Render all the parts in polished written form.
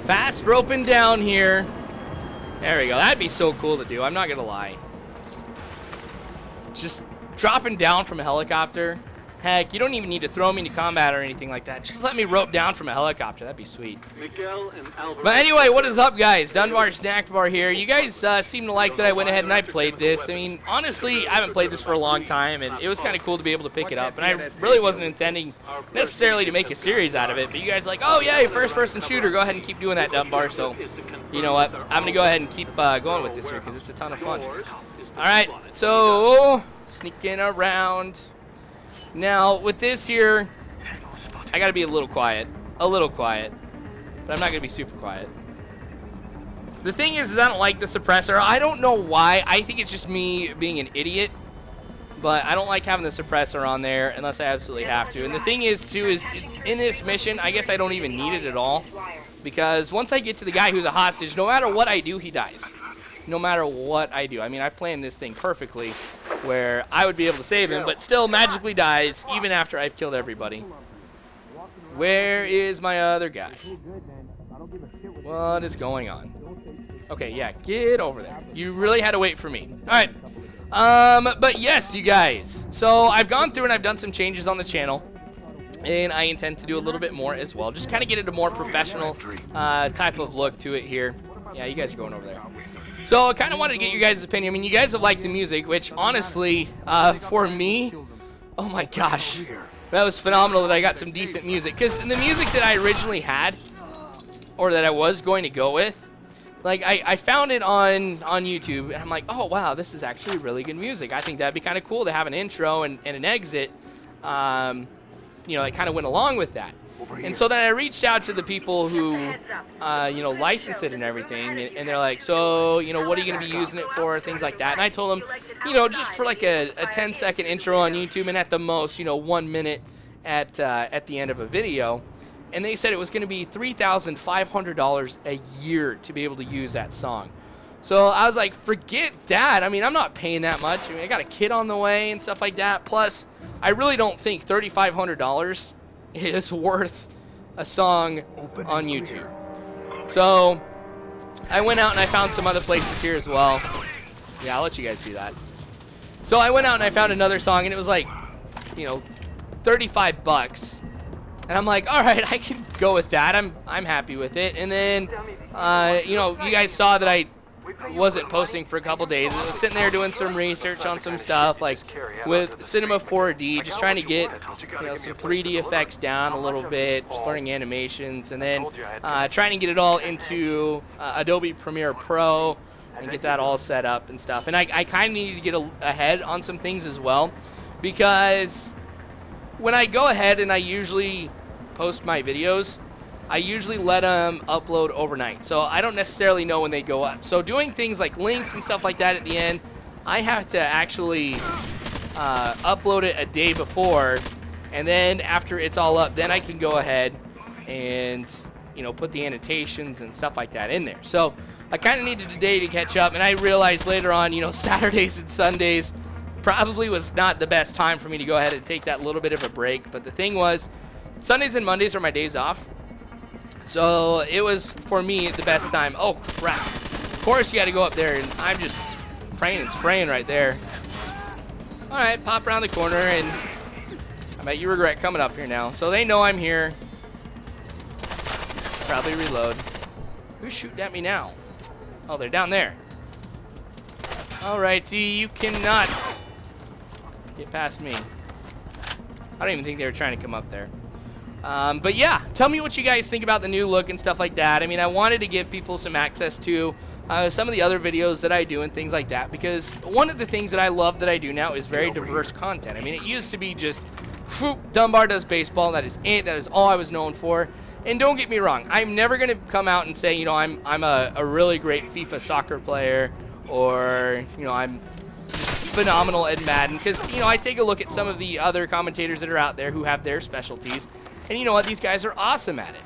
Fast roping down here. There we go. That'd be so cool to do. I'm not going to lie. Just dropping down from a helicopter. Heck, you don't even need to throw me into combat or anything like that. Just let me rope down from a helicopter. That'd be sweet. But anyway, what is up, guys? Dunbar Snack Bar here. You guys seem to like that I went ahead and I played this. I mean, honestly, I haven't played this for a long time, and it was kind of cool to be able to pick it up. And I really wasn't intending necessarily to make a series out of it. But you guys are like, oh, yeah, first-person shooter. Go ahead and keep doing that, Dunbar. So, you know what? I'm going to go ahead and keep going with this here because it's a ton of fun. All right, so sneaking around. Now, with this here, I got to be a little quiet, but I'm not going to be super quiet. The thing is I don't like the suppressor. I don't know why. I think it's just me being an idiot, but I don't like having the suppressor on there unless I absolutely have to. And the thing is, too, is in this mission, I guess I don't even need it at all, because once I get to the guy who's a hostage, no matter what I do, he dies. No matter what I do. I mean, I planned this thing perfectly where I would be able to save him, but still magically dies even after I've killed everybody. Where is my other guy? What is going on? Okay, yeah, get over there. You really had to wait for me. All right. But yes, you guys. So I've gone through and I've done some changes on the channel, and I intend to do a little bit more as well. Just kind of get it a more professional type of look to it here. Yeah, you guys are going over there. So I kind of wanted to get your guys' opinion. I mean, you guys have liked the music, which honestly, for me, oh my gosh, that was phenomenal that I got some decent music. Because the music that I originally had, or that I was going to go with, like I found it on YouTube, and I'm like, oh wow, this is actually really good music. I think that'd be kind of cool to have an intro and an exit, you know, that kind of went along with that. And so then I reached out to the people who, you know, license it and everything, and they're like, so, you know, what are you going to be using it for, things like that. And I told them, you know, just for like a 10-second intro on YouTube, and at the most, you know, 1 minute at the end of a video. And they said it was going to be $3,500 a year to be able to use that song. So I was like, forget that. I mean, I'm not paying that much. I mean, I got a kid on the way and stuff like that. Plus, I really don't think $3,500 is worth a song on YouTube. So I went out and I found some other places here as well. Yeah, I'll let you guys do that. So I went out and I found another song, and it was like, you know, 35 bucks. And I'm like, all right, I can go with that. I'm happy with it. And then, you know, you guys saw that I wasn't posting for a couple days. I was sitting there doing some research on some stuff, like with Cinema 4D, just trying to get, you know, some 3D effects down a little bit, just learning animations, and then trying to get it all into Adobe Premiere Pro and get that all set up and stuff. And I kind of needed to get ahead on some things as well, because when I go ahead and I usually post my videos, I usually let them upload overnight, so I don't necessarily know when they go up. So doing things like links and stuff like that at the end, I have to actually upload it a day before, and then after it's all up, then I can go ahead and, you know, put the annotations and stuff like that in there. So I kind of needed a day to catch up, and I realized later on, you know, Saturdays and Sundays probably was not the best time for me to go ahead and take that little bit of a break. But the thing was, Sundays and Mondays are my days off. So it was, for me, the best time. Oh, crap. Of course you got to go up there, and I'm just praying and spraying right there. All right, pop around the corner, and I bet you regret coming up here now. So they know I'm here. Probably reload. Who's shooting at me now? Oh, they're down there. All righty, you cannot get past me. I don't even think they were trying to come up there. But yeah, tell me what you guys think about the new look and stuff like that. I mean, I wanted to give people some access to some of the other videos that I do and things like that, because one of the things that I love that I do now is very diverse content. I mean, it used to be just, whoop, Dunbar does baseball, that is it, that is all I was known for. And don't get me wrong, I'm never going to come out and say, you know, I'm a really great FIFA soccer player, or, you know, I'm phenomenal at Madden, because, you know, I take a look at some of the other commentators that are out there who have their specialties, and you know what, these guys are awesome at it.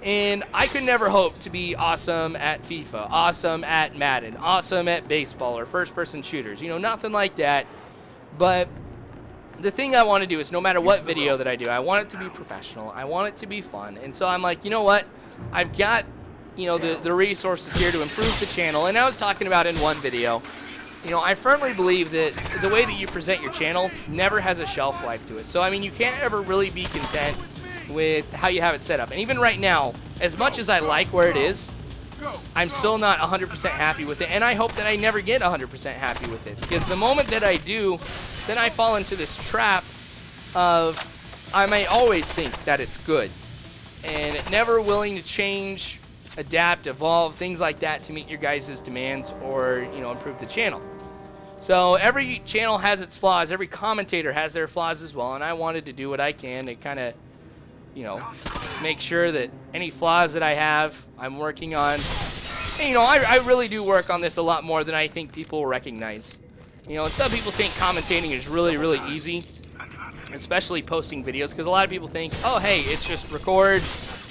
And I could never hope to be awesome at FIFA, awesome at Madden, awesome at baseball or first-person shooters, you know, nothing like that. But the thing I want to do is, no matter what video that I do, I want it to be professional, I want it to be fun. And so I'm like, you know what, I've got you know, the resources here to improve the channel. And I was talking about in one video, you know, I firmly believe that the way that you present your channel never has a shelf life to it. So, I mean, you can't ever really be content with how you have it set up. And even right now, as much as I like where it is, I'm still not 100% happy with it. And I hope that I never get 100% happy with it. Because the moment that I do, then I fall into this trap of I may always think that it's good. And never willing to change, adapt, evolve, things like that to meet your guys' demands or, you know, improve the channel. So every channel has its flaws. Every commentator has their flaws as well. And I wanted to do what I can to kind of, you know, make sure that any flaws that I have, I'm working on. And, you know, I really do work on this a lot more than I think people recognize. You know, and some people think commentating is really, really easy, especially posting videos, because a lot of people think, oh, hey, it's just record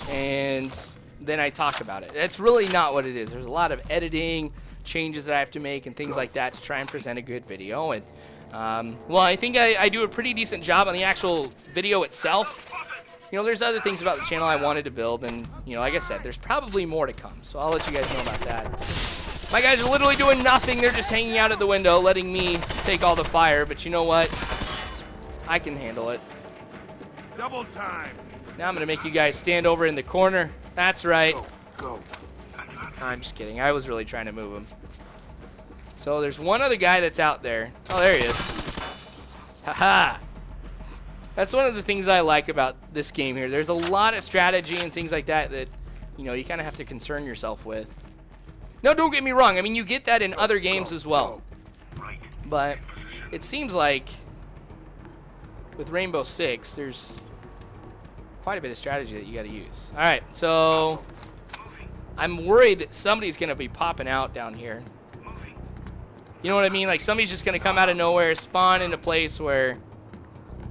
and then I talk about it. That's really not what it is. There's a lot of editing, changes that I have to make, and things like that to try and present a good video. And, well, I think I do a pretty decent job on the actual video itself. You know, there's other things about the channel I wanted to build, and, you know, like I said, there's probably more to come, so I'll let you guys know about that. My guys are literally doing nothing. They're just hanging out at the window, letting me take all the fire, but you know what? I can handle it. Double time. Now I'm going to make you guys stand over in the corner. That's right. Go. I'm just kidding. I was really trying to move him. So there's one other guy that's out there. Oh, there he is. Haha. That's one of the things I like about this game here. There's a lot of strategy and things like that that, you know, you kind of have to concern yourself with. No, don't get me wrong. I mean, you get that in other games as well. But it seems like with Rainbow Six, there's quite a bit of strategy that you got to use. All right, so I'm worried that somebody's going to be popping out down here. You know what I mean? Like somebody's just going to come out of nowhere, spawn in a place where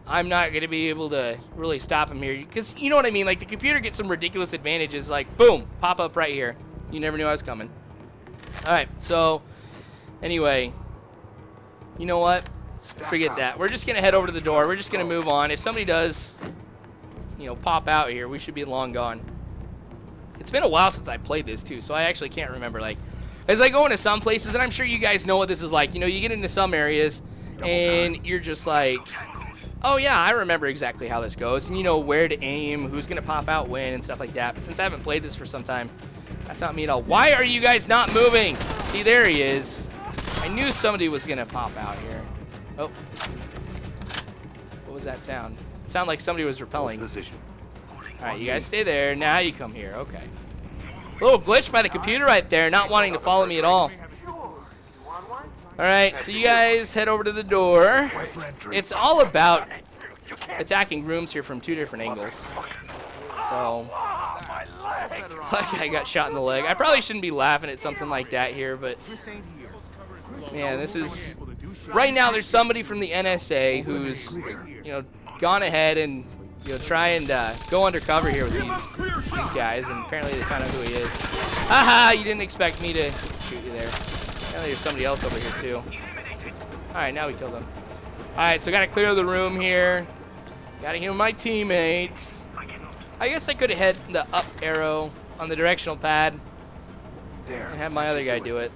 I'm not going to be able to really stop him here. Because you know what I mean? Like the computer gets some ridiculous advantages. Like, boom, pop up right here. You never knew I was coming. All right, so anyway, you know what? Forget that. We're just going to head over to the door. We're just going to move on. If somebody does, you know, pop out here, we should be long gone. It's been a while since I played this, too, so I actually can't remember. Like, as I go into some places, and I'm sure you guys know what this is like. You know, you get into some areas, and you're just like, oh, yeah, I remember exactly how this goes. And you know where to aim, who's going to pop out when, and stuff like that. But since I haven't played this for some time, that's not me at all. Why are you guys not moving? See, there he is. I knew somebody was going to pop out here. Oh. What was that sound? It sounded like somebody was repelling. All right, you guys stay there. Now you come here. Okay. A little glitch by the computer right there, not wanting to follow me at all. All right, so you guys head over to the door. It's all about attacking rooms here from two different angles. So, like I got shot in the leg. I probably shouldn't be laughing at something like that here, but man, this is right now. There's somebody from the NSA who's, you know, gone ahead and, you know, try and go undercover here with these guys, and apparently they found out who he is. Haha! You didn't expect me to shoot you there. Apparently there's somebody else over here too. All right, now we killed him. All right, so got to clear the room here. Got to heal my teammates. I guess I could have had the up arrow on the directional pad and have my other guy do it.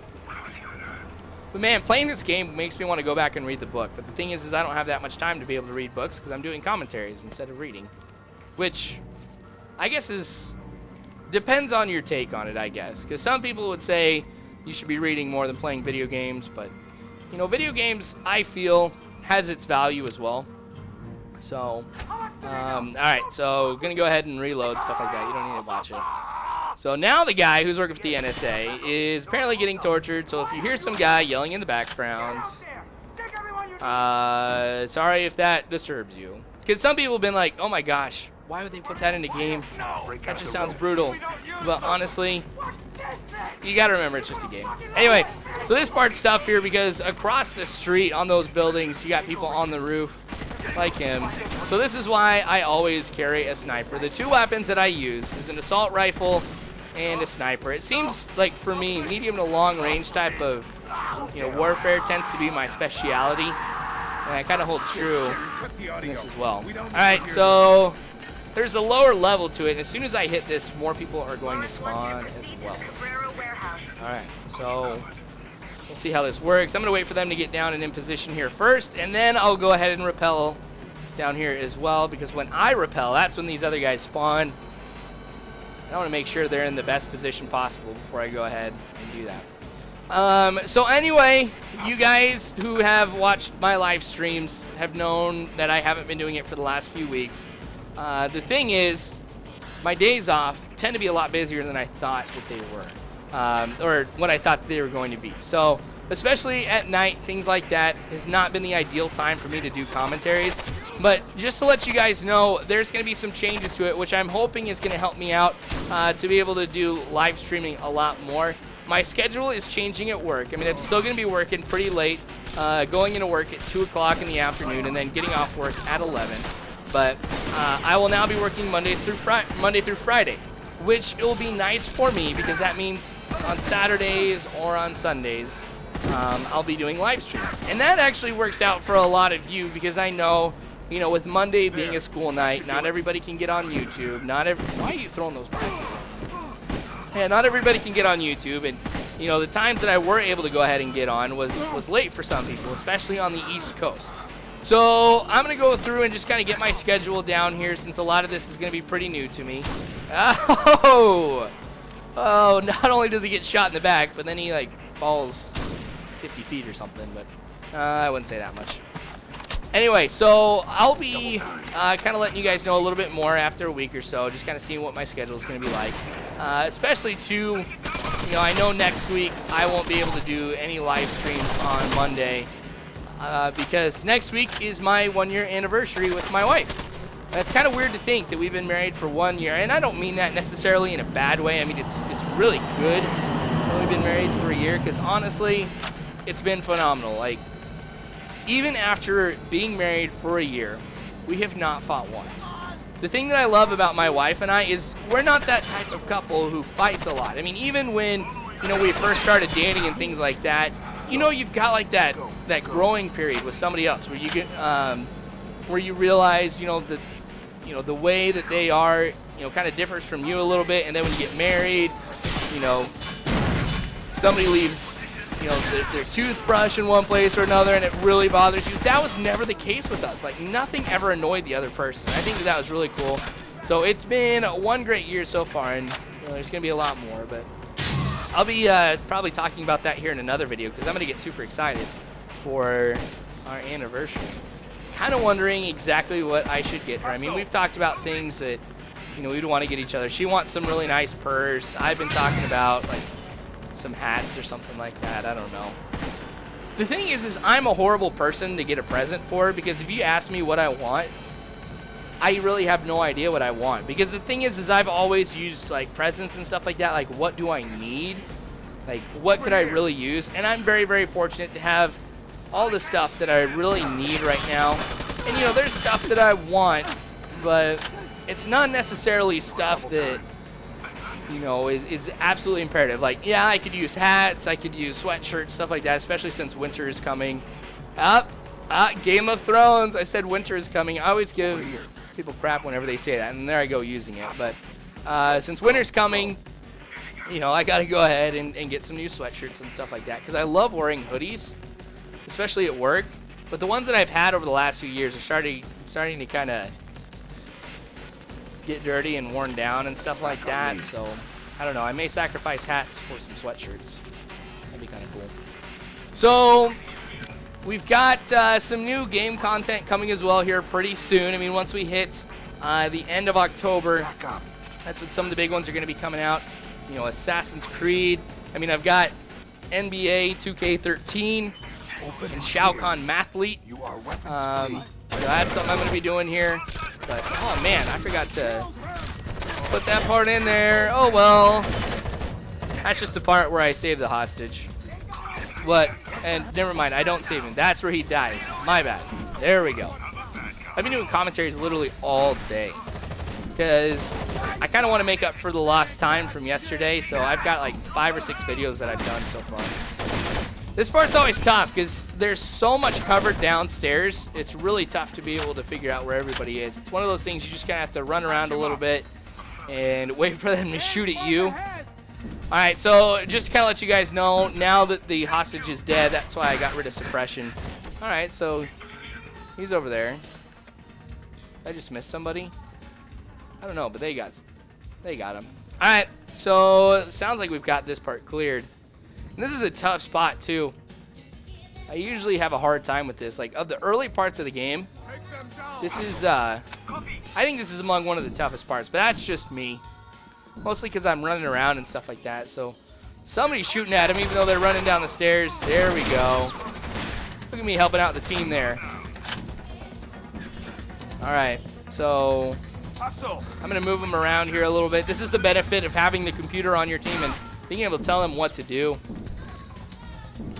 But man, playing this game makes me want to go back and read the book. But the thing is I don't have that much time to be able to read books because I'm doing commentaries instead of reading. Which I guess depends on your take on it, I guess. Because some people would say you should be reading more than playing video games. But, you know, video games, I feel, has its value as well. So, all right, so going to go ahead and reload, stuff like that. You don't need to watch it. So now the guy who's working for the NSA is apparently getting tortured. So if you hear some guy yelling in the background, sorry if that disturbs you. Because some people have been like, oh my gosh, why would they put that in a game? That just sounds brutal. But honestly, you got to remember it's just a game. Anyway, so this part's tough here because across the street on those buildings, you got people on the roof like him. So this is why I always carry a sniper. The two weapons that I use is an assault rifle and a sniper. It seems like for me, medium to long range type of, you know, warfare tends to be my speciality. And that kind of holds true in this as well. All right, so there's a lower level to it, and as soon as I hit this, more people are going to spawn as well. All right, so we'll see how this works. I'm going to wait for them to get down and in position here first, and then I'll go ahead and rappel down here as well, because when I rappel, that's when these other guys spawn. I want to make sure they're in the best position possible before I go ahead and do that. So anyway, you guys who have watched my live streams have known that I haven't been doing it for the last few weeks. The thing is, my days off tend to be a lot busier than I thought that they were, or what I thought that they were going to be. So especially at night, things like that has not been the ideal time for me to do commentaries. But just to let you guys know, there's going to be some changes to it, which I'm hoping is going to help me out to be able to do live streaming a lot more. My schedule is changing at work. I mean, I'm still going to be working pretty late, going into work at 2 o'clock in the afternoon and then getting off work at 11. But I will now be working Monday through Friday, which it will be nice for me because that means on Saturdays or on Sundays, I'll be doing live streams. And that actually works out for a lot of you because I know, you know, with Monday being a school night, not everybody can get on YouTube. Why are you throwing those boxes? Yeah, not everybody can get on YouTube, and you know the times that I were able to go ahead and get on was late for some people, especially on the East Coast. So I'm gonna go through and just kind of get my schedule down here since a lot of this is gonna be pretty new to me. Oh, not only does he get shot in the back, but then he like falls 50 feet or something. But I wouldn't say that much. Anyway, so I'll be kind of letting you guys know a little bit more after a week or so, just kind of seeing what my schedule is going to be like. Especially too, you know, I know next week I won't be able to do any live streams on Monday because next week is my 1-year anniversary with my wife. That's kind of weird to think that we've been married for 1 year, and I don't mean that necessarily in a bad way. I mean, it's really good that we've been married for a year because honestly, it's been phenomenal. Like, even after being married for a year, we have not fought once. The thing that I love about my wife and I is we're not that type of couple who fights a lot. I mean, even when, you know, we first started dating and things like that, you know, you've got like that growing period with somebody else where you get, where you realize, you know, the way that they are, you know, kind of differs from you a little bit. And then when you get married, you know, somebody leaves, you know, their toothbrush in one place or another, and it really bothers you. That was never the case with us. Like, nothing ever annoyed the other person. I think that was really cool. So it's been one great year so far, and you know, there's going to be a lot more. But I'll be probably talking about that here in another video because I'm going to get super excited for our anniversary. Kind of wondering exactly what I should get her. I mean, we've talked about things that, you know, we'd want to get each other. She wants some really nice purse. I've been talking about, like, some hats or something like that. I don't know. The thing is I'm a horrible person to get a present for because if you ask me what I want, I really have no idea what I want. Because the thing is I've always used like presents and stuff like that. Like, what do I need? Like, what could I really use? And I'm very, very fortunate to have all the stuff that I really need right now. And you know, there's stuff that I want, but it's not necessarily stuff that, you know, is absolutely imperative. Like, yeah, I could use hats, I could use sweatshirts, stuff like that, especially since winter is coming. Game of Thrones, I said winter is coming. I always give people crap whenever they say that, and there I go using it. But since winter's coming, you know, I got to go ahead and get some new sweatshirts and stuff like that because I love wearing hoodies, especially at work. But the ones that I've had over the last few years are starting to kind of get dirty and worn down and stuff like that. So I don't know, I may sacrifice hats for some sweatshirts. That'd be kind of cool. So we've got some new game content coming as well here pretty soon. I mean, once we hit the end of October, that's when some of the big ones are going to be coming out. You know, Assassin's Creed. I mean, I've got NBA 2K13 and Shao Kahn Mathlete. So that's something I'm going to be doing here. But, oh man, I forgot to put that part in there. Oh well. That's just the part where I save the hostage. But, and never mind, I don't save him. That's where he dies. My bad. There we go. I've been doing commentaries literally all day because I kind of want to make up for the lost time from yesterday. So I've got like 5 or 6 videos that I've done so far. This part's always tough because there's so much covered downstairs. It's really tough to be able to figure out where everybody is. It's one of those things you just kind of have to run around a little bit and wait for them to shoot at you. All right, so just to kind of let you guys know, now that the hostage is dead, that's why I got rid of suppression. All right, so he's over there. Did I just missed somebody? I don't know, but they got him. All right, so it sounds like we've got this part cleared. And this is a tough spot, too. I usually have a hard time with this. Like, of the early parts of the game, this is, I think this is among one of the toughest parts, but that's just me. Mostly because I'm running around and stuff like that. So, somebody's shooting at him, even though they're running down the stairs. There we go. Look at me helping out the team there. All right, so I'm going to move them around here a little bit. This is the benefit of having the computer on your team and being able to tell them what to do.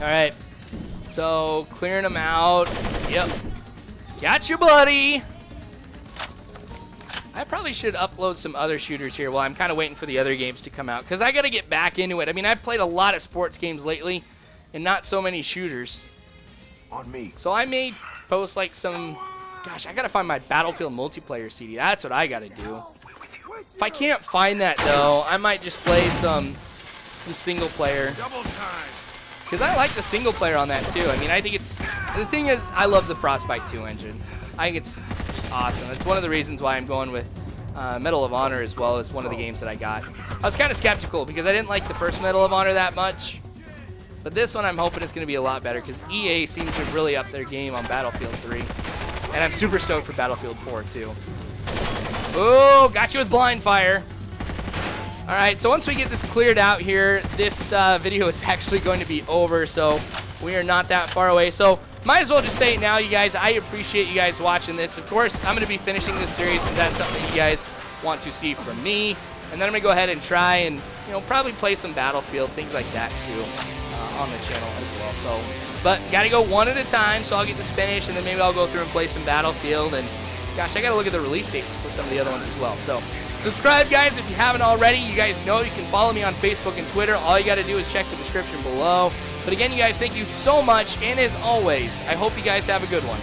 All right, so clearing them out. Yep. Got you, buddy. I probably should upload some other shooters here while I'm kind of waiting for the other games to come out because I got to get back into it. I mean, I've played a lot of sports games lately and not so many shooters. On me. So I may post like some... Gosh, I got to find my Battlefield multiplayer CD. That's what I got to do. If I can't find that, though, I might just play some single player. Because I like the single player on that, too. I mean, I think it's... The thing is, I love the Frostbite 2 engine. I think it's just awesome. It's one of the reasons why I'm going with Medal of Honor as well as one of the games that I got. I was kind of skeptical because I didn't like the first Medal of Honor that much. But this one I'm hoping is going to be a lot better because EA seems to really up their game on Battlefield 3. And I'm super stoked for Battlefield 4, too. Oh, got you with blind fire. All right, so once we get this cleared out here, this video is actually going to be over, so we are not that far away. So might as well just say it now, you guys. I appreciate you guys watching this. Of course, I'm going to be finishing this series since that's something that you guys want to see from me. And then I'm going to go ahead and try and, you know, probably play some Battlefield, things like that, too, on the channel as well. So, but got to go one at a time, so I'll get this finished, and then maybe I'll go through and play some Battlefield. And, gosh, I got to look at the release dates for some of the other ones as well. So, subscribe, guys, if you haven't already. You guys know you can follow me on Facebook and Twitter. All you got to do is check the description below. But again, you guys, thank you so much. And as always, I hope you guys have a good one.